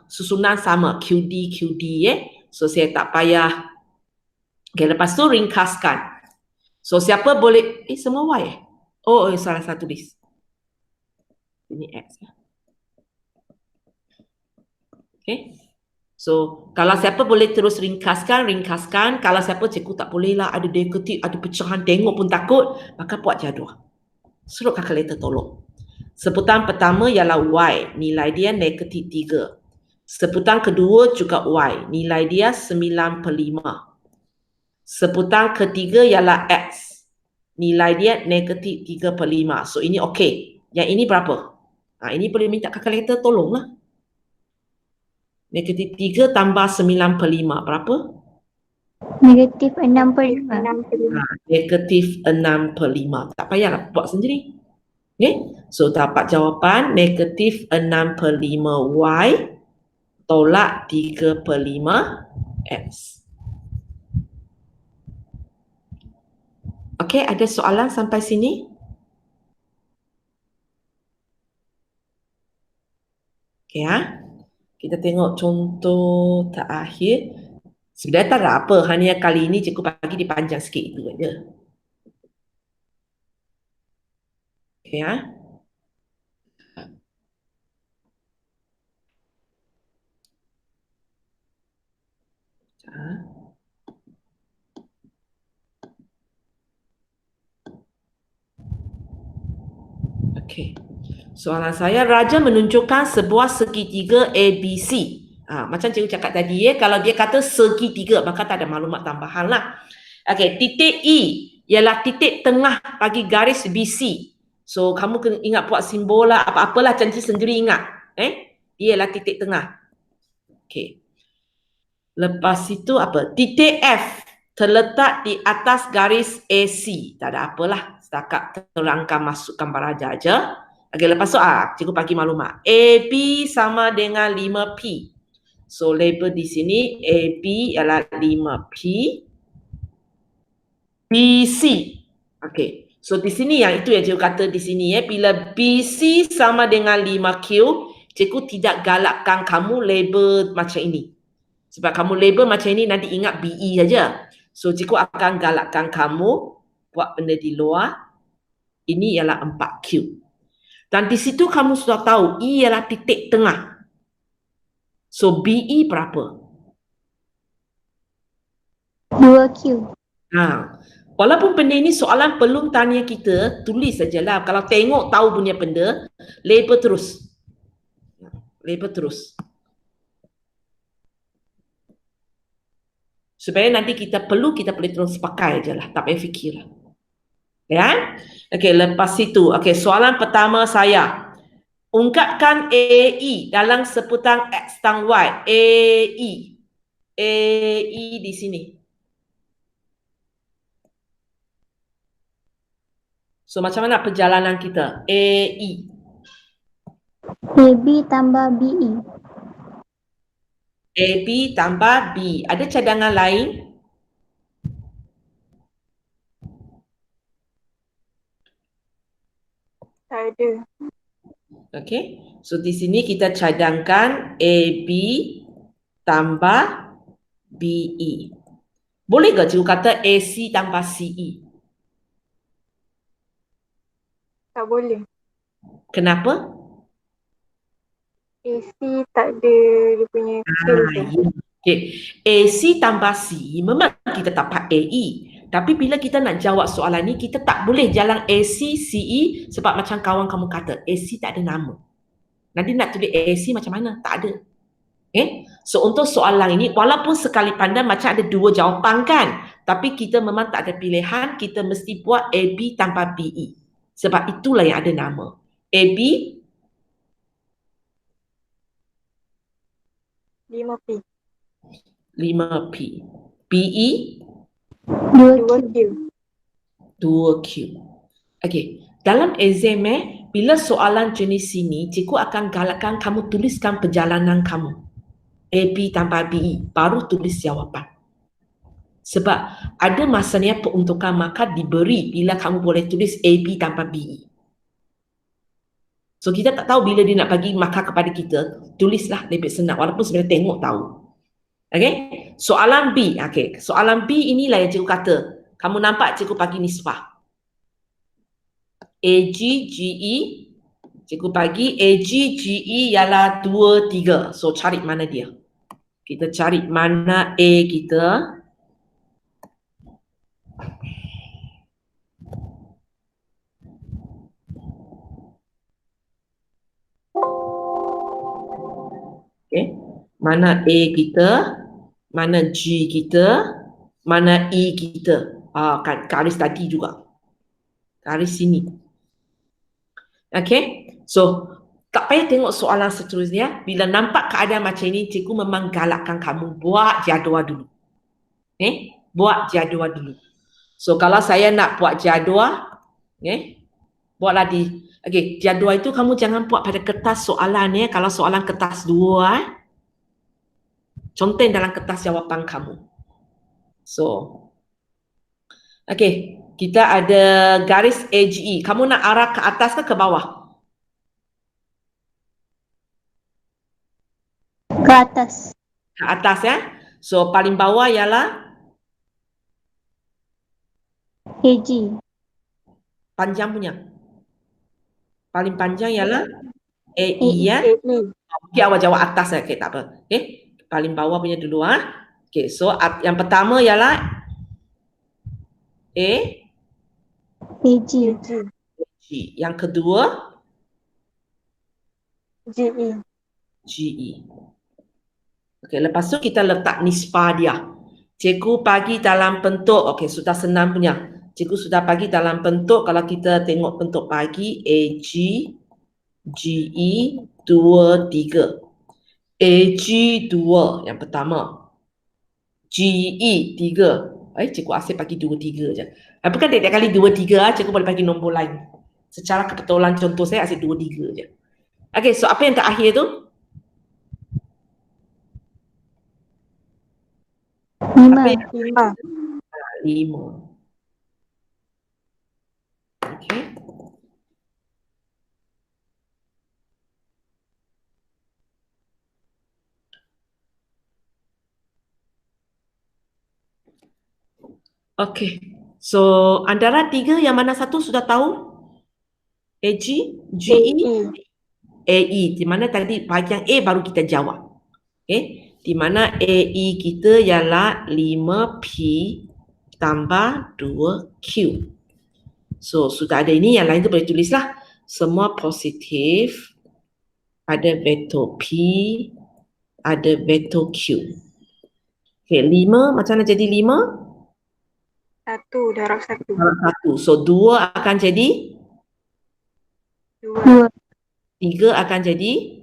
susunan sama QD So saya tak payah. Okay, lepas tu ringkaskan. So siapa boleh semua Y salah satu list. Ini X Okay. So kalau siapa boleh terus ringkaskan. Kalau siapa cikgu tak boleh lah, ada negatif, ada pecahan, tengok pun takut, maka buat jadual. Suruh kalkulator tolong. Sebutan pertama ialah Y, nilai dia negatif 3. Sebutan kedua juga Y, nilai dia 9/5. Sebutan ketiga ialah X, nilai dia negatif 3/5. So ini okey. Yang ini berapa? Ini boleh minta kalkulator tolonglah. Negatif 3 tambah 9/5 berapa? Negatif 6/5. Negatif 6/5. Tak payahlah buat sendiri. Okay? So dapat jawapan negatif 6/5Y tolak 3/5X. Okay, ada soalan sampai sini? Okay Kita tengok contoh terakhir. Sebenarnya tak ada apa, hanya kali ini cikgu bagi dipanjang sikit itu aja. Okay, ya. Okey. Soalan saya, Raja menunjukkan sebuah segitiga ABC. Macam cikgu cakap tadi, kalau dia kata segitiga, maka tak ada maklumat tambahan lah. Okey, titik E ialah titik tengah bagi garis BC. So, kamu kena ingat buat simbol lah, apa-apalah, canci sendiri ingat. Dia ialah titik tengah. Okey. Lepas itu apa? Titik F terletak di atas garis AC. Tak ada apalah, setakat terangkan masuk gambar Raja aja. Okey, lepas tu cikgu bagi maklumat. AB sama dengan 5P. So, label di sini AB ialah 5P. BC. Okey. So, di sini yang itu yang cikgu kata di sini bila BC sama dengan 5Q, cikgu tidak galakkan kamu label macam ini. Sebab kamu label macam ini nanti ingat BE saja. So, cikgu akan galakkan kamu buat benda di luar. Ini ialah 4Q. Dan di situ kamu sudah tahu E ialah titik tengah. So, BE berapa? 2Q. Walaupun benda ini soalan belum tanya kita, tulis sajalah. Kalau tengok tahu punya benda, label terus. Label terus. Supaya nanti kita boleh terus pakai je lah. Tak payah fikir. Ya? Okey, lepas itu. Okey, soalan pertama saya. Ungkapkan AE dalam sebutan X dan Y. AE. AE di sini. So, macam mana perjalanan kita? AE. AB tambah BE. AB tambah B. Ada cadangan lain? Tak ada. Okey. So, di sini kita cadangkan AB tambah BE. Boleh ke cikgu kata AC tambah CE? Tak boleh. Kenapa? AC tak ada dia punya feel tu. Okay. AC tambah CE memang kita dapat AE. Tapi bila kita nak jawab soalan ni, kita tak boleh jalan AC, CE sebab macam kawan kamu kata, AC tak ada nama. Nanti nak tulis AC macam mana? Tak ada. Okay? So, untuk soalan ini, walaupun sekali pandang macam ada dua jawapan kan, tapi kita memang tak ada pilihan, kita mesti buat AB tambah BE. Sebab itulah yang ada nama. AB 5P. 5P. BE 2Q. 2Q. Okey, dalam exam bila soalan jenis ini, cikgu akan galakkan kamu tuliskan perjalanan kamu. AB tambah BE, baru tulis jawapan. Sebab ada masanya peruntukan markah diberi bila kamu boleh tulis AB tambah BE. So, kita tak tahu bila dia nak bagi markah kepada kita, tulislah lebih senang walaupun sebenarnya tengok tahu. Okey, soalan B. Okey, soalan B inilah yang cikgu kata. Kamu nampak cikgu bagi nisbah. AG, GE. Cikgu bagi AG, GE ialah 2, 3. So, cari mana dia. Kita cari mana A kita. Okay. Mana A kita, mana G kita, mana E kita. Kan garis tadi juga. Garis sini. Okay. So, tak payah tengok soalan seterusnya. Bila nampak keadaan macam ini, cikgu memang galakkan kamu buat jadual dulu. Buat jadual dulu. So, kalau saya nak buat jadual, buatlah di... Okay, jadual itu kamu jangan buat pada kertas soalan Kalau soalan kertas 2, contoh dalam kertas jawapan kamu. So, okay, kita ada garis AGE. Kamu nak arah ke atas ke bawah? Ke atas. Ke atas ya. So paling bawah ialah AG. panjang punya. Paling panjang ialah AE AE. ya. AE. Okey, awak jawab atas ya. Okey, tak apa. Okey, paling bawah punya dulu ah. Okey, so yang pertama ialah A, AG. G. Yang kedua GE. GE. Okey, lepas tu kita letak nisbah dia. Cikgu bagi dalam bentuk, okey, sudah senang punya. Cikgu sudah bagi dalam bentuk, kalau kita tengok bentuk bagi, AG, GE, 2, 3. AG 2 yang pertama. GE 3. Cikgu asyik bagi 2, 3 je. Bukan tiap kali 2, 3, cikgu boleh bagi nombor lain. Secara kebetulan contoh saya asyik 2, 3 je. Okey, so apa yang terakhir tu? 5. 5. Okey. Okey. So antara 3 yang mana satu sudah tahu? AG, GE, AE. Di mana tadi bahagian A baru kita jawab. Okey. Di mana AE kita ialah 5P tambah 2Q. So sudah ada ini, yang lain tu boleh tulislah. Semua positif. Ada vektor P, ada vektor Q. Okey, 5 macam mana jadi 5? 1 darab 1. Darab 1. So 2 akan jadi 2. 3 akan jadi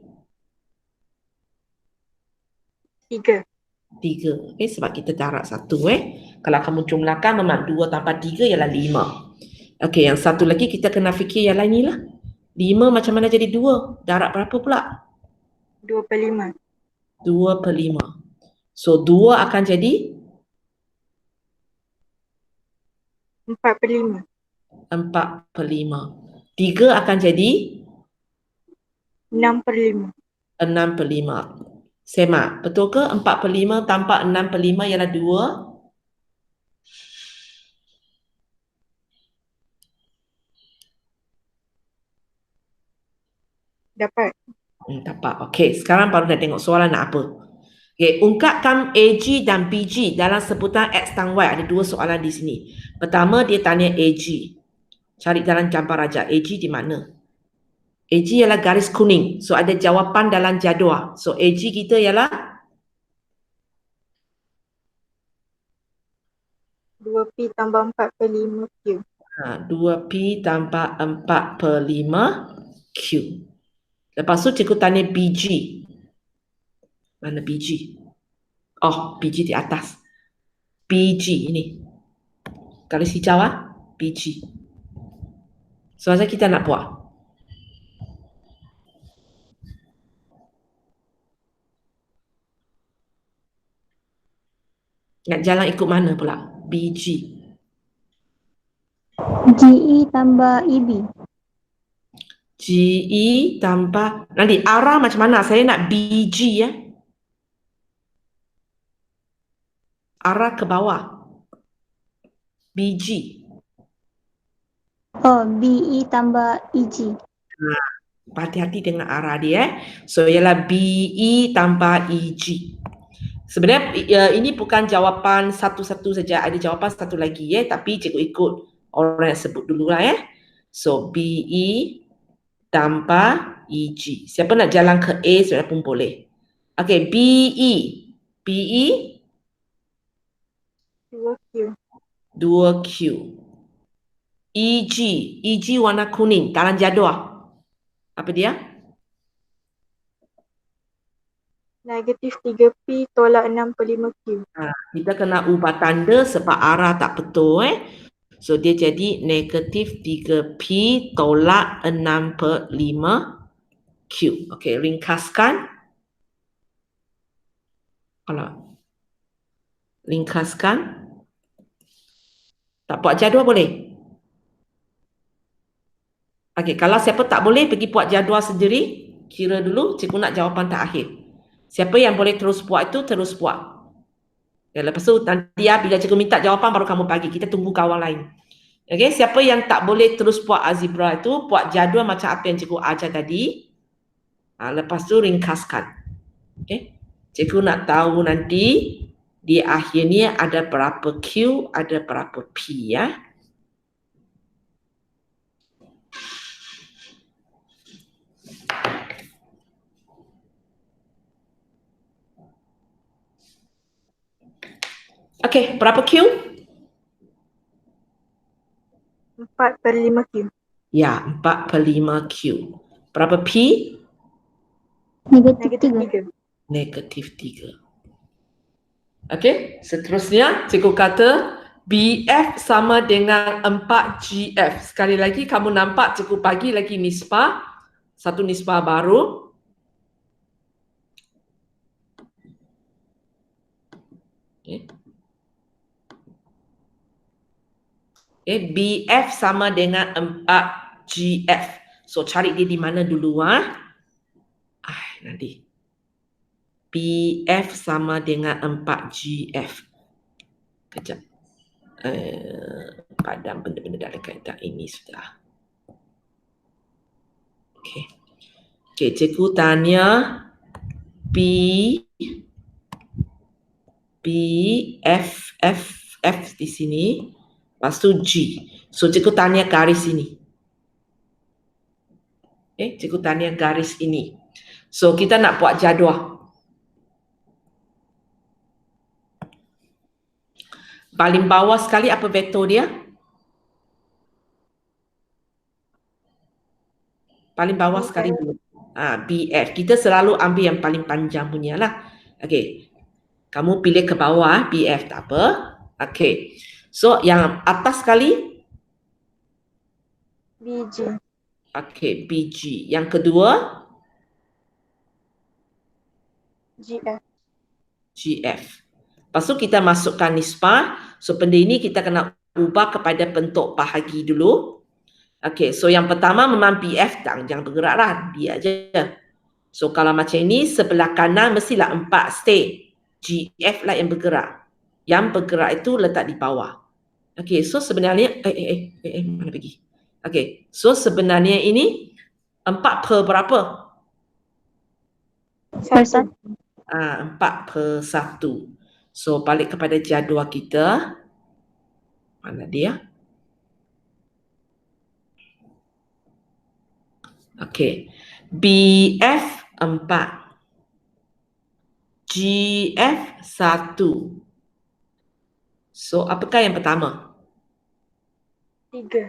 3. 3. Okay, sebab kita darab 1 Kalau kamu jumlahkan memang 2 tambah 3 ialah 5. Okey, yang satu lagi kita kena fikir ialah inilah. 5 macam mana jadi 2? Darab berapa pula? 2/5. 2/5. So 2 akan jadi 4/5. 4/5. 3 akan jadi 6/5. 6/5. Semak, betul ke 4/5 tambah 6/5 ialah 2? Dapat. Dapat. Okey, sekarang baru nak tengok soalan nak apa. Okey, ungkapkan AG dan BG dalam sebutan X dan Y. Ada 2 soalan di sini. Pertama, dia tanya AG. Cari dalam gambar aja. AG di mana? AG ialah garis kuning. So, ada jawapan dalam jadual. So, AG kita ialah 2P tambah 4/5Q. 2P tambah 4/5Q. Lepas tu cikgu tanya BG. Mana BG? Oh, BG di atas. BG ini. Garis hijau BG. So, macam kita nak buat. Nak jalan ikut mana pula? BG. GE tambah EB. GE tambah, nanti arah macam mana? Saya nak BG arah ke bawah. BG. Oh, BE tambah EG. Hati-hati dengan arah dia So ialah BE tambah EG. Sebenarnya ini bukan jawapan satu-satu saja, ada jawapan satu lagi tapi cikgu ikut orang yang sebut dulu lah So BE tambah EG. Siapa nak jalan ke A sudah pun boleh. Okey, BE. BE 2Q. 2Q. EG. EG warna kuning dalam jadual. Apa dia? Negatif 3P tolak 6/5Q. Kita kena ubah tanda sebab arah tak betul So dia jadi negatif 3P tolak 6/5Q. Okey, ringkaskan. Ringkaskan. Tak buat jadual boleh? Okey, kalau siapa tak boleh pergi buat jadual sendiri, kira dulu cikgu nak jawapan terakhir. Siapa yang boleh terus buat itu, terus buat. Ya, lepas tu nanti bila cikgu minta jawapan baru kamu bagi. Kita tunggu kawan lain. Okay, siapa yang tak boleh terus buat algebra itu, buat jadual macam apa yang cikgu ajar tadi. Lepas tu ringkaskan. Okay. Cikgu nak tahu nanti di akhirnya ada berapa Q, ada berapa P ya. Okay, berapa Q? 4/5Q. Ya, 4/5Q. Berapa P? Negatif 3. Negatif 3. Okey, seterusnya cikgu kata BF sama dengan 4GF. Sekali lagi kamu nampak cikgu bagi lagi nisbah. Satu nisbah baru. Okay. Okay, BF sama dengan 4GF. So cari dia di mana dulu nanti. BF sama dengan 4GF. Kejap. Padam benda-benda dalam kaedah ini sudah. Okey. Okey, cikgu tanya F di sini. Lepas tu G. So cikgu tanya garis ini. Cikgu tanya garis ini. So kita nak buat jadual. Paling bawah sekali apa vektor dia? Paling bawah sekali dulu. BF. Kita selalu ambil yang paling panjang punya lah. Okey. Kamu pilih ke bawah BF tak apa. Okey. So yang atas sekali BG. Okey, BG. Yang kedua GF. Lepas tu kita masukkan nisbah. So benda ini kita kena ubah kepada bentuk bahagi dulu. Okey, so yang pertama memang BF jangan bergerak lah, dia aja. So kalau macam ini sebelah kanan mestilah 4 stay. GF lah yang bergerak. Yang bergerak itu letak di bawah. Okey, so sebenarnya mana pergi? Okey, so sebenarnya ini 4 per berapa? 1. 4/1. So balik kepada jadual kita. Mana dia? Okey. BF 4. GF 1. So apakah yang pertama? 3.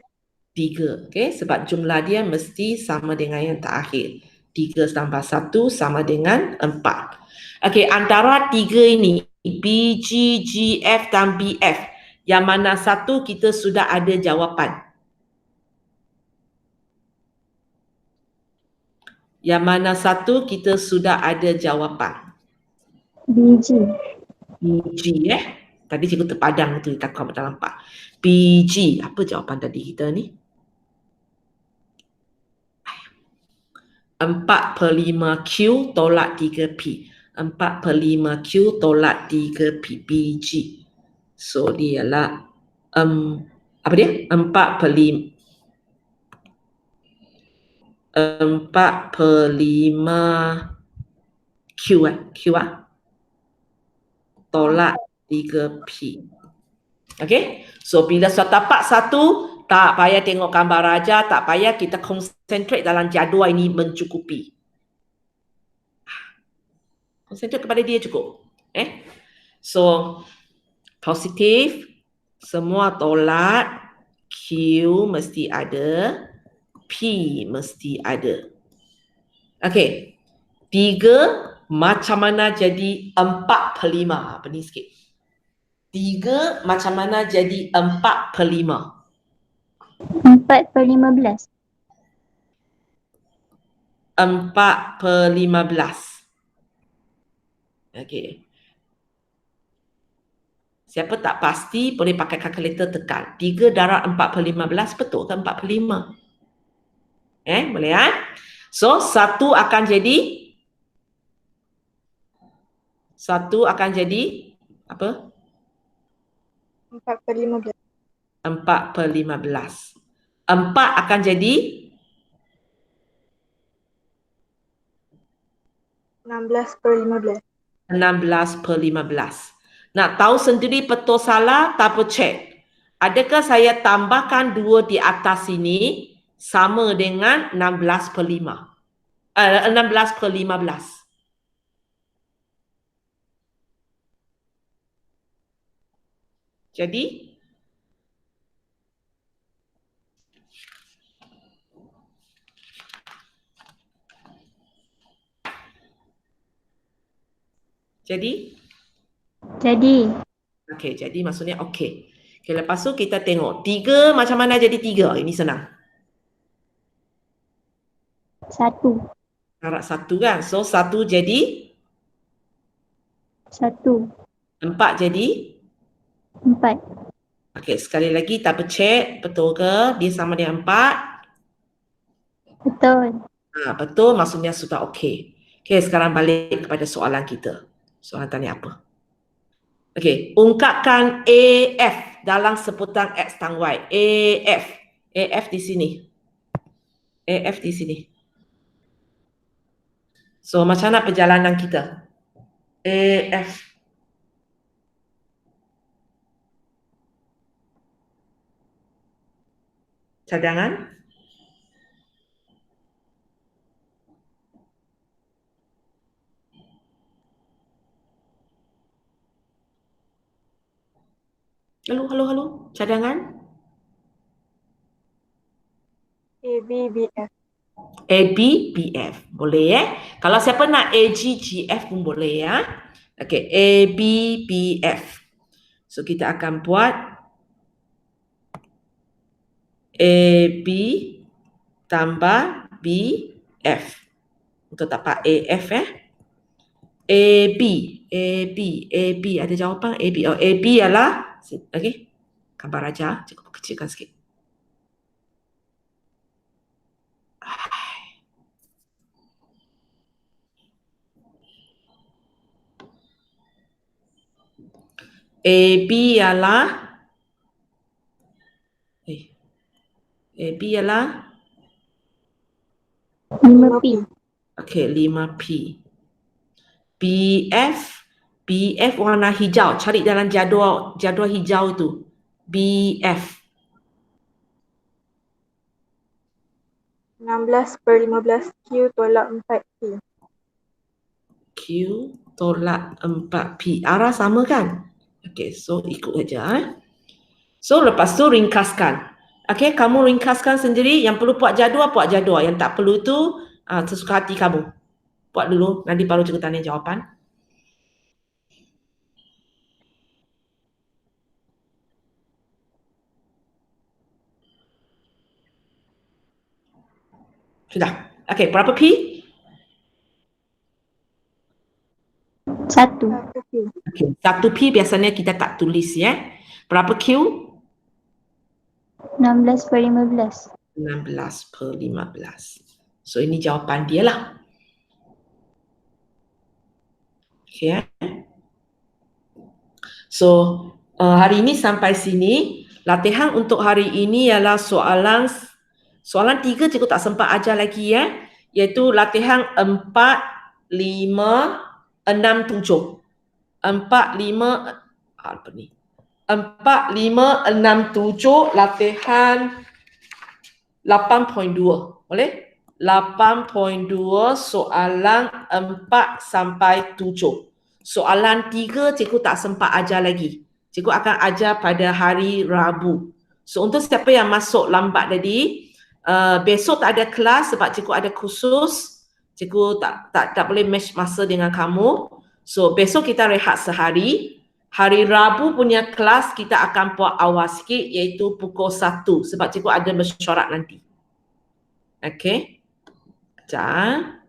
3. Okey, sebab jumlah dia mesti sama dengan yang terakhir. 3 tambah 1 sama dengan 4. Okey, antara 3 ini BG, GF dan BF, yang mana satu kita sudah ada jawapan? Yang mana satu kita sudah ada jawapan? BG. BG Tadi cikgu terpadang tu, tak nampak. BG, apa jawapan tadi kita ni? 4/5Q tolak 3P. 4/5Q tolak 3P. BG. So dia lah apa dia? 4/5Q tolak 3P. Okay? So bila sudah dapat satu, tak payah tengok gambar raja, tak payah, kita concentrate dalam jadual ini mencukupi. Concentrate kepada dia cukup. So positif, semua tolak, Q mesti ada, P mesti ada. Okay. 3 macam mana jadi 4/5? Pening sikit. 3 macam mana jadi 4/5? 4/15. 4/15. Okey. Siapa tak pasti boleh pakai kalkulator tekan. 3 darab 4/15 betul ke 4/5? Boleh So 1 akan jadi apa? 4/15. 4/15. 4 akan jadi 16/15. 16/15. Nak tahu sendiri betul salah, tak apa cek. Adakah saya tambahkan 2 di atas sini sama dengan 16/5? 16/15. Jadi okey, jadi maksudnya okey. Okey, lepas tu kita tengok 3 macam mana jadi 3? Ini senang. 1. Syarat 1 kan? So 1 jadi 1. 4 jadi 4. okey, sekali lagi kita cek betul ke dia sama dengan 4? Betul. Betul, maksudnya sudah okey. Okey, sekarang balik kepada soalan kita. Soalan tanya apa? Okey, ungkapkan AF dalam sebutan X dan Y. AF. AF di sini. AF di sini. So, macam mana perjalanan kita? AF. Cadangan? Halo. Cadangan? ABBF. ABBF. Boleh Kalau siapa nak AGGF pun boleh ya. Okey, ABBF. So, kita akan buat AB tambah BF. Untuk dapat AF AB ada jawapan AB. AB ialah okey. Gambar aja, cukup kecilkan sikit. AB ialah AB ialah 5P. okey, 5P. BF warna hijau. Cari dalam jadual hijau itu. BF. 16/15 Q tolak 4P. Q tolak 4P. Arah sama kan? Okey, so ikut saja. So lepas tu ringkaskan. Okey, kamu ringkaskan sendiri. Yang perlu buat jadual. Yang tak perlu tu sesuka hati kamu. Buat dulu, nanti baru cikgu tanya jawapan. Sudah. Okey, berapa P? 1. Okay. 1P biasanya kita tak tulis ya. Berapa Q? 16/15. 16/15. So ini jawapan dia lah. Okay. So hari ini sampai sini. Latihan untuk hari ini ialah soalan 3 cikgu tak sempat ajar lagi ya. Iaitu latihan 4, 5, 6, 7. 4, 5, 6, 7 latihan 8.2. Boleh? 8.2 soalan 4 sampai 7. Soalan 3 cikgu tak sempat ajar lagi. Cikgu akan ajar pada hari Rabu. So untuk siapa yang masuk lambat tadi, besok tak ada kelas sebab cikgu ada khusus. Cikgu tak boleh match masa dengan kamu. So besok kita rehat sehari. Hari Rabu punya kelas kita akan buat awal sikit iaitu pukul 1 sebab cikgu ada mesyuarat nanti. Okey. Sekejap.